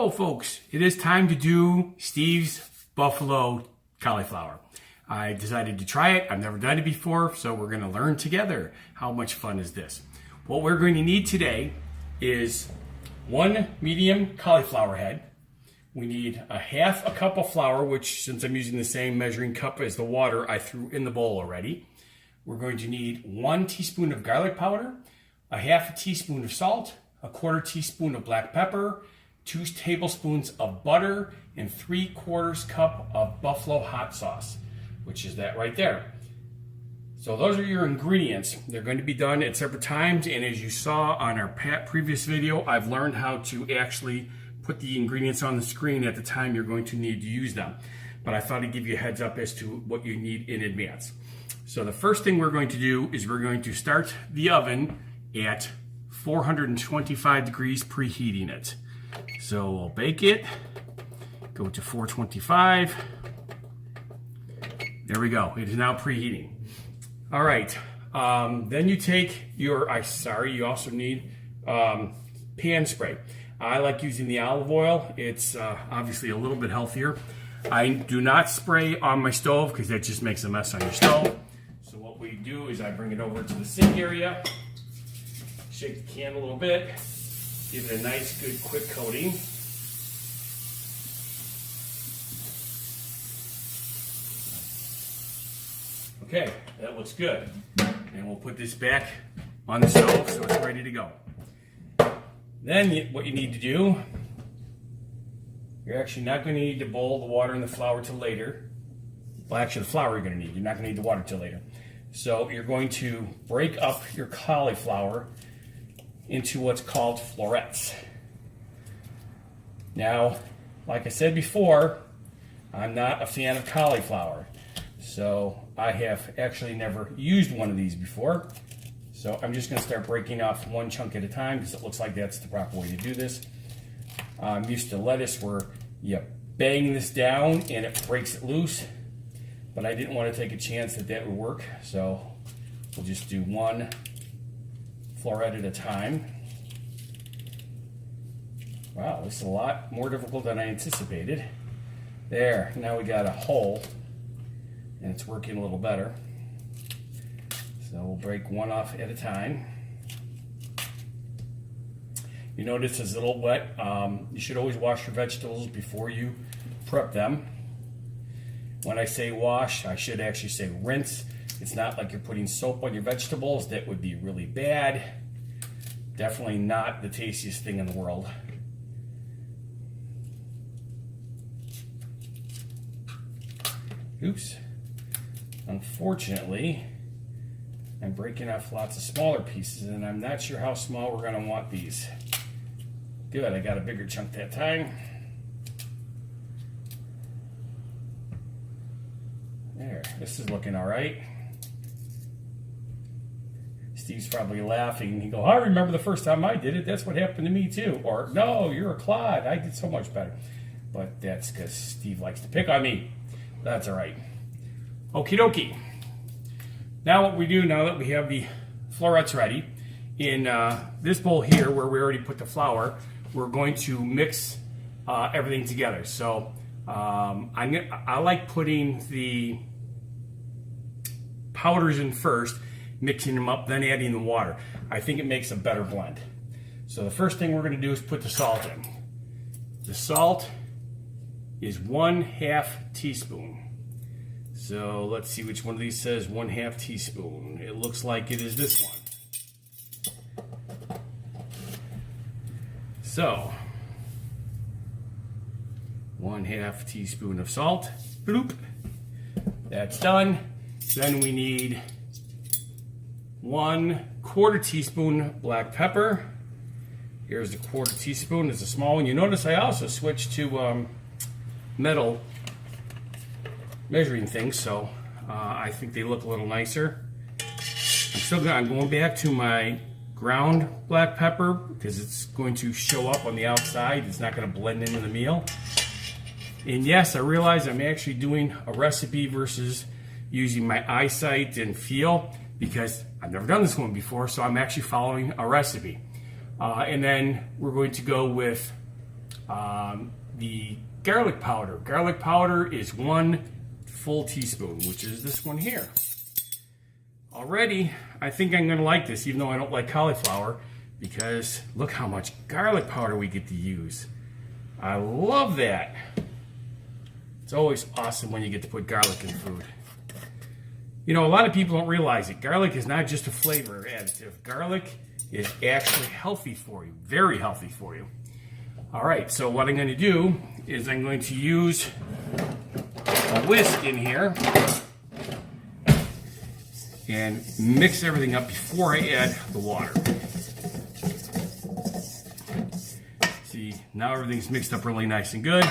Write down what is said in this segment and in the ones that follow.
So folks, it is time to do Steve's Buffalo Cauliflower. I decided to try it. I've never done it before, so we're going to learn together. How much fun is this? What we're going to need today is one medium cauliflower head. We need a half a cup of flour, which since I'm using the same measuring cup as the water, I threw in the bowl already. We're going to need 1 teaspoon of garlic powder, a half a teaspoon of salt, a quarter teaspoon of black pepper, 2 tablespoons of butter, and 3/4 cup of buffalo hot sauce, which is that right there. So those are your ingredients. They're going to be done at separate times, and as you saw on our previous video, I've learned how to actually put the ingredients on the screen at the time you're going to need to use them. But I thought I'd give you a heads up as to what you need in advance. So the first thing we're going to do is we're going to start the oven at 425 degrees, preheating it. So we'll bake it, go to 425. There we go, it is now preheating. All right, then you take your, you also need pan spray. I like using the olive oil. It's obviously a little bit healthier. I do not spray on my stove because that just makes a mess on your stove. So what we do is I bring it over to the sink area, shake the can a little bit, give it a nice, good, quick coating. Okay, that looks good. And we'll put this back on the stove so it's ready to go. Then what you need to do, you're actually not going to need to boil the water and the flour till later. Well, actually the flour you're going to need. You're not going to need the water till later. So you're going to break up your cauliflower into what's called florets. Now, like I said before, I'm not a fan of cauliflower. So I have actually never used one of these before. So I'm just going to start breaking off one chunk at a time because it looks like that's the proper way to do this. I'm used to lettuce where you bang this down and it breaks it loose. But I didn't want to take a chance that that would work. So we'll just do one floret at a time. Wow, this is a lot more difficult than I anticipated. There, now we got a hole. And it's working a little better. So we'll break one off at a time. You notice it's a little wet. You should always wash your vegetables before you prep them. When I say wash, I should actually say rinse. It's not like you're putting soap on your vegetables. That would be really bad. Definitely not the tastiest thing in the world. Oops. Unfortunately, I'm breaking off lots of smaller pieces, and I'm not sure how small we're going to want these. Good, I got a bigger chunk that time. There, this is looking all right. Steve's probably laughing. He goes, I remember the first time I did it. That's what happened to me too. Or, no, you're a clod. I did so much better. But that's because Steve likes to pick on me. That's all right. Okie dokie. Now what we do, now that we have the florets ready, in this bowl here where we already put the flour, we're going to mix everything together. So I like putting the powders in first, mixing them up, then adding the water. I think it makes a better blend. So the first thing we're going to do is put the salt in. The salt is 1/2 teaspoon. So let's see which one of these says 1/2 teaspoon. It looks like it is this one. So 1/2 teaspoon of salt. Bloop. That's done. Then we need 1/4 teaspoon black pepper. Here's the 1/4 teaspoon. It's a small one. You notice I also switched to metal measuring things, so I think they look a little nicer. I'm going back to my ground black pepper because it's going to show up on the outside. It's not going to blend into the meal. And yes, I realize I'm actually doing a recipe versus using my eyesight and feel because I've never done this one before, so I'm actually following a recipe. And then we're going to go with the garlic powder. Garlic powder is 1 full teaspoon, which is this one here. Already, I think I'm going to like this, even though I don't like cauliflower, because look how much garlic powder we get to use. I love that. It's always awesome when you get to put garlic in food. You know, a lot of people don't realize it. Garlic is not just a flavor additive. Garlic is actually healthy for you, very healthy for you. All right, so what I'm going to do is I'm going to use a whisk in here and mix everything up before I add the water. See, now everything's mixed up really nice and good.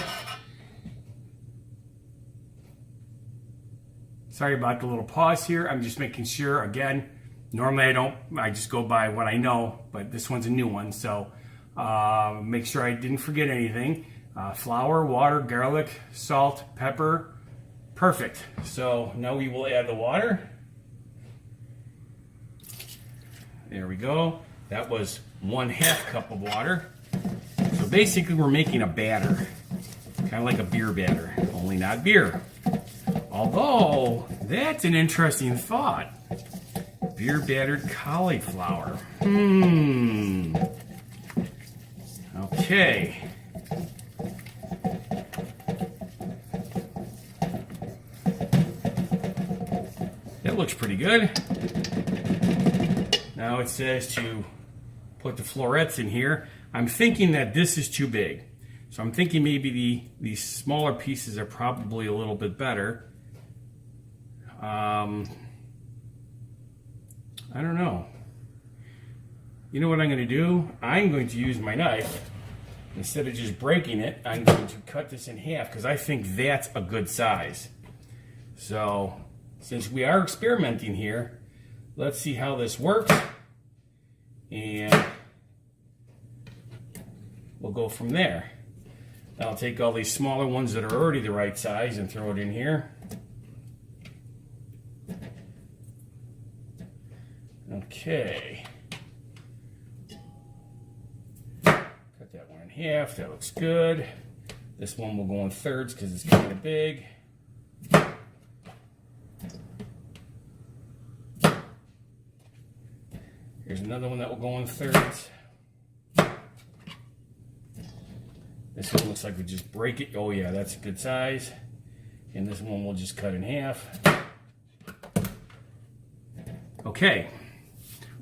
Sorry about the little pause here. I'm just making sure, again, normally I just go by what I know, but this one's a new one, so make sure I didn't forget anything. Flour, water, garlic, salt, pepper. Perfect. So now we will add the water. There we go. That was 1/2 cup of water. So basically we're making a batter, kind of like a beer batter, only not beer. Although, that's an interesting thought. Beer battered cauliflower. Okay. That looks pretty good. Now it says to put the florets in here. I'm thinking that this is too big. So I'm thinking maybe these smaller pieces are probably a little bit better. I don't know. You know what I'm going to do? I'm going to use my knife. Instead of just breaking it, I'm going to cut this in half because I think that's a good size. So, since we are experimenting here, let's see how this works. And we'll go from there. I'll take all these smaller ones that are already the right size and throw it in here. Okay. Cut that one in half. That looks good. This one will go in thirds because it's kind of big. Here's another one that will go in thirds. This one looks like we just break it. Oh yeah, that's a good size. And this one we'll just cut in half. Okay.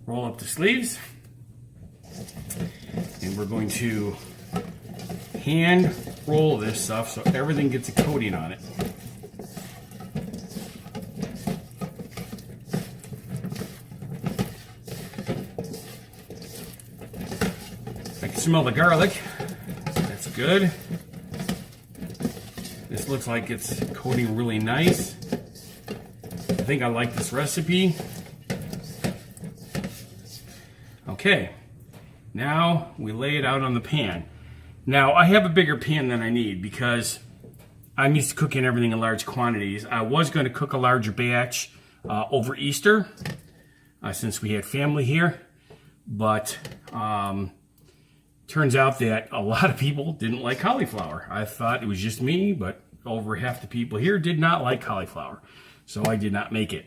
Roll up the sleeves, and we're going to hand roll this stuff so everything gets a coating on it. I can smell the garlic. That's good. This looks like it's coating really nice. I think I like this recipe. Okay, now we lay it out on the pan. Now I have a bigger pan than I need because I'm used to cooking everything in large quantities. I was going to cook a larger batch over Easter since we had family here, but turns out that a lot of people didn't like cauliflower. I thought it was just me, but over half the people here did not like cauliflower, so I did not make it.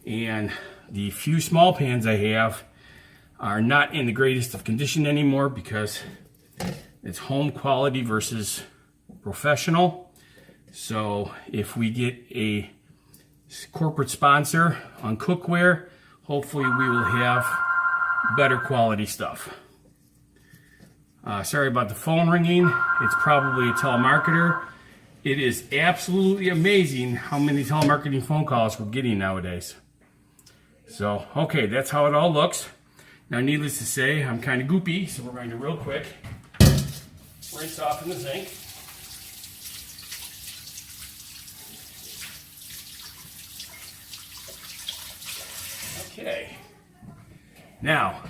And the few small pans I have are not in the greatest of condition anymore because it's home quality versus professional. So if we get a corporate sponsor on cookware, hopefully we will have better quality stuff. Sorry about the phone ringing. It's probably a telemarketer. It is absolutely amazing how many telemarketing phone calls we're getting nowadays. So, okay, that's how it all looks. Now, needless to say, I'm kind of goopy, so we're going to real quick rinse off in the sink. Okay. Now,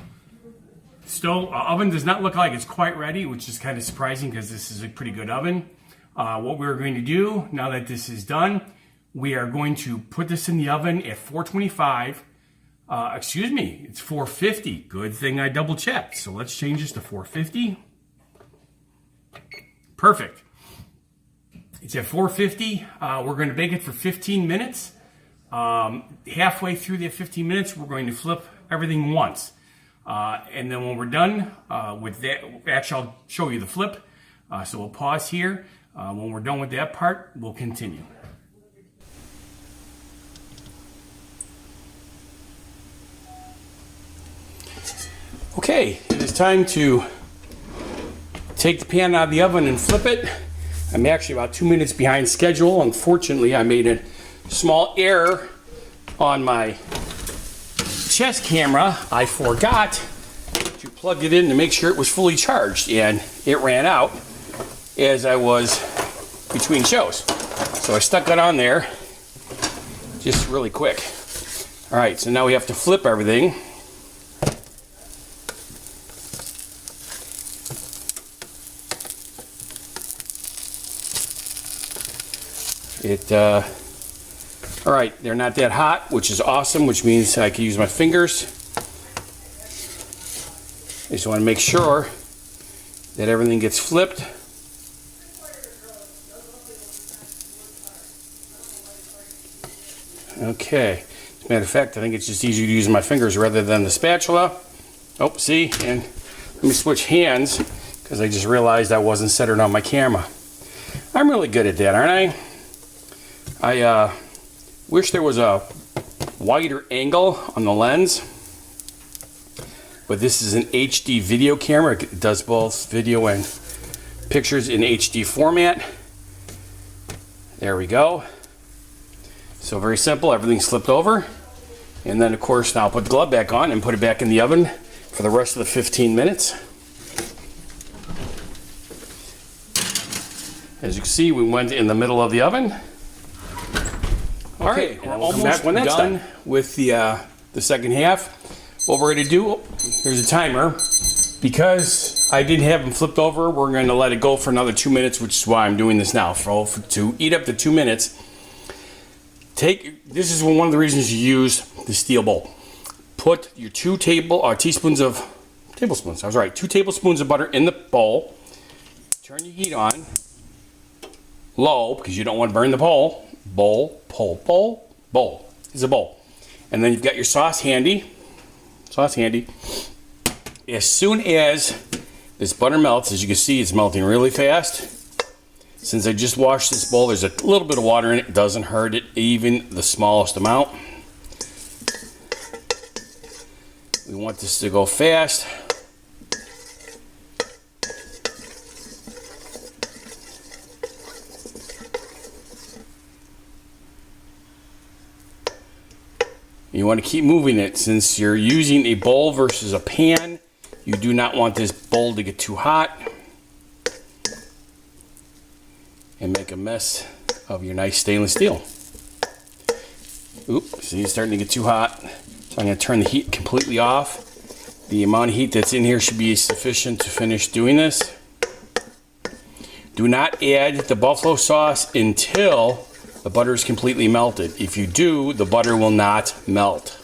oven does not look like it's quite ready, which is kind of surprising because this is a pretty good oven. What we're going to do, now that this is done, we are going to put this in the oven at 425. Excuse me, it's 450. Good thing I double checked. So let's change this to 450. Perfect. It's at 450. We're going to bake it for 15 minutes. Halfway through the 15 minutes, we're going to flip everything once. And then when we're done with that, actually I'll show you the flip. So we'll pause here. When we're done with that part, we'll continue. Okay, it is time to take the pan out of the oven and flip it. I'm actually about 2 minutes behind schedule. Unfortunately, I made a small error on my chest camera. I forgot to plug it in to make sure it was fully charged, and it ran out as I was between shows. So I stuck it on there just really quick. All right, so now we have to flip everything. All right, they're not that hot, which is awesome, which means I can use my fingers. I just want to make sure that everything gets flipped. Okay, as a matter of fact, I think it's just easier to use my fingers rather than the spatula. Oh, see, and let me switch hands because I just realized I wasn't centered on my camera. I'm really good at that, aren't I? I wish there was a wider angle on the lens, but this is an HD video camera. It does both video and pictures in HD format. There we go. So very simple, everything's flipped over. And then of course now I'll put the glove back on and put it back in the oven for the rest of the 15 minutes. As you can see, we went in the middle of the oven. All right, we're almost done with the second half. What we're going to do, here's a timer. Because I didn't have them flipped over, we're going to let it go for another 2 minutes, which is why I'm doing this now. To eat up the 2 minutes, this is one of the reasons you use the steel bowl. Put your 2 tablespoons of butter in the bowl. Turn your heat on low because you don't want to burn the bowl. Bowl is a bowl. And then you've got your sauce handy. As soon as this butter melts, as you can see, it's melting really fast. Since I just washed this bowl, there's a little bit of water in it. It doesn't hurt it, even the smallest amount. We want this to go fast. You want to keep moving it. Since you're using a bowl versus a pan, you do not want this bowl to get too hot and make a mess of your nice stainless steel. Oops, see, it's starting to get too hot. So I'm going to turn the heat completely off. The amount of heat that's in here should be sufficient to finish doing this. Do not add the buffalo sauce until the butter is completely melted. If you do, the butter will not melt.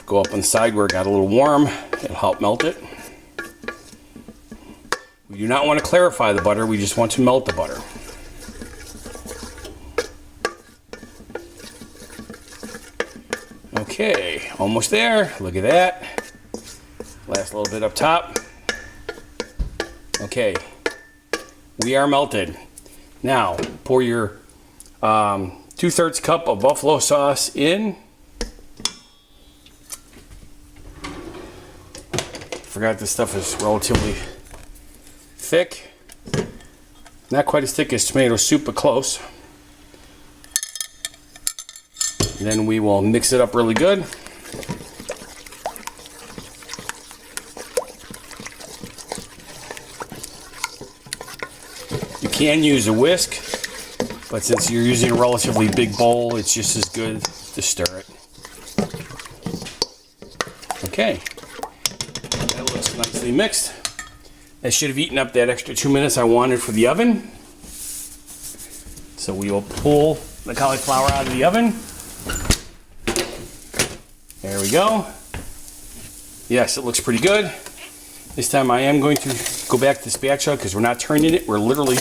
Go up on the side where it got a little warm. It'll help melt it. We do not want to clarify the butter. We just want to melt the butter. Okay, almost there. Look at that. Last little bit up top. Okay. We are melted. Now, pour your 2/3 cup of buffalo sauce in. Forgot this stuff is relatively thick. Not quite as thick as tomato soup, but close. And then we will mix it up really good. You can use a whisk, but since you're using a relatively big bowl, it's just as good to stir it. Okay, that looks nicely mixed. That should have eaten up that extra 2 minutes I wanted for the oven. So we will pull the cauliflower out of the oven. There we go. Yes, it looks pretty good. This time I am going to go back to the spatula because we're not turning it. We're literally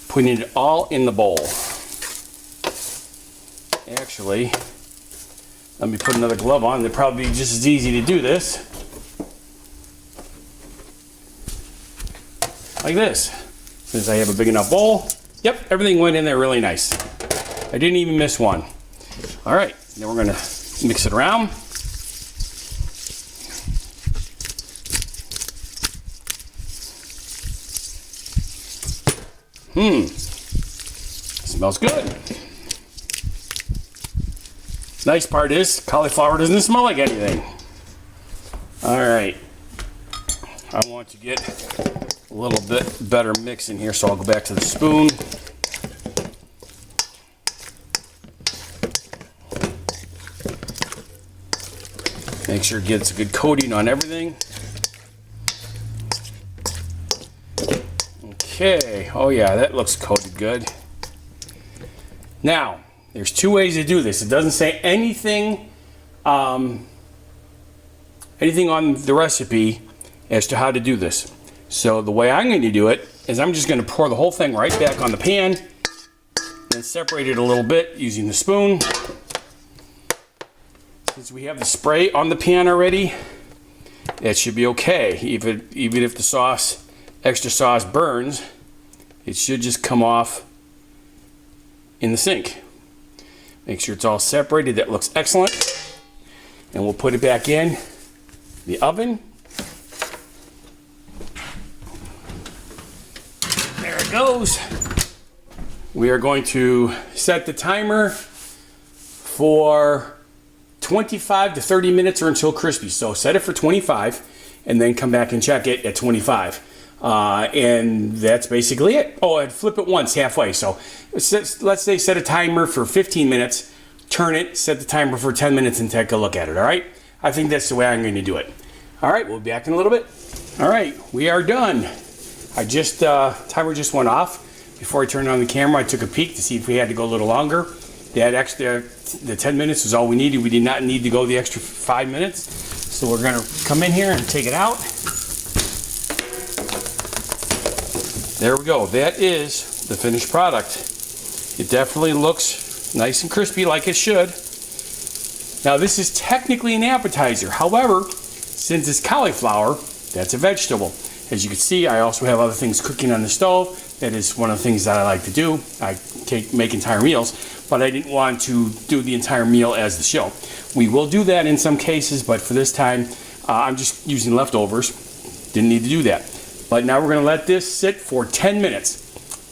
putting it all in the bowl. Actually, let me put another glove on. It'll probably be just as easy to do this. Like this. Since I have a big enough bowl. Yep, everything went in there really nice. I didn't even miss one. All right, then we're gonna mix it around. Smells good. Nice part is cauliflower doesn't smell like anything. All right, I want to get a little bit better mix in here, so I'll go back to the spoon. Make sure it gets a good coating on everything. Okay, oh yeah, that looks coated good. Now, there's two ways to do this. It doesn't say anything on the recipe as to how to do this. So the way I'm going to do it is I'm just going to pour the whole thing right back on the pan and separate it a little bit using the spoon. Since we have the spray on the pan already, that should be okay. Even if the sauce, extra sauce burns, it should just come off in the sink. Make sure it's all separated. That looks excellent. And we'll put it back in the oven. There it goes. We are going to set the timer for 25 to 30 minutes or until crispy. So set it for 25 and then come back and check it at 25. And that's basically it. Oh, and flip it once halfway. So let's say set a timer for 15 minutes, turn it, set the timer for 10 minutes and take a look at it, all right? I think that's the way I'm going to do it. All right, we'll be back in a little bit. All right, we are done. Timer just went off. Before I turned on the camera, I took a peek to see if we had to go a little longer. The 10 minutes was all we needed. We did not need to go the extra 5 minutes. So we're gonna come in here and take it out. There we go. That is the finished product. It definitely looks nice and crispy like it should. Now this is technically an appetizer. However, since it's cauliflower, that's a vegetable. As you can see, I also have other things cooking on the stove. That is one of the things that I like to do. I make entire meals, but I didn't want to do the entire meal as the show. We will do that in some cases, but for this time, I'm just using leftovers. Didn't need to do that. But now we're gonna let this sit for 10 minutes.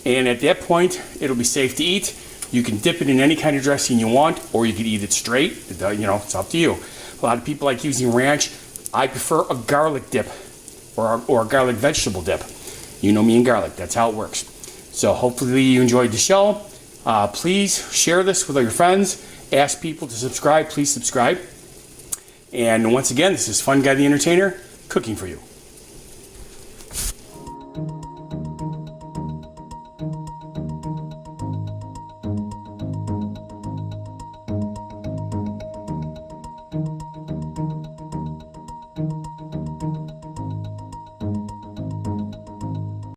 And at that point, it'll be safe to eat. You can dip it in any kind of dressing you want, or you could eat it straight. It's up to you. A lot of people like using ranch. I prefer a garlic dip or a garlic vegetable dip. You know me and garlic, that's how it works. So hopefully you enjoyed the show. Please share this with all your friends. Ask people to subscribe, please subscribe. And once again, this is Funguy the Entertainer, cooking for you.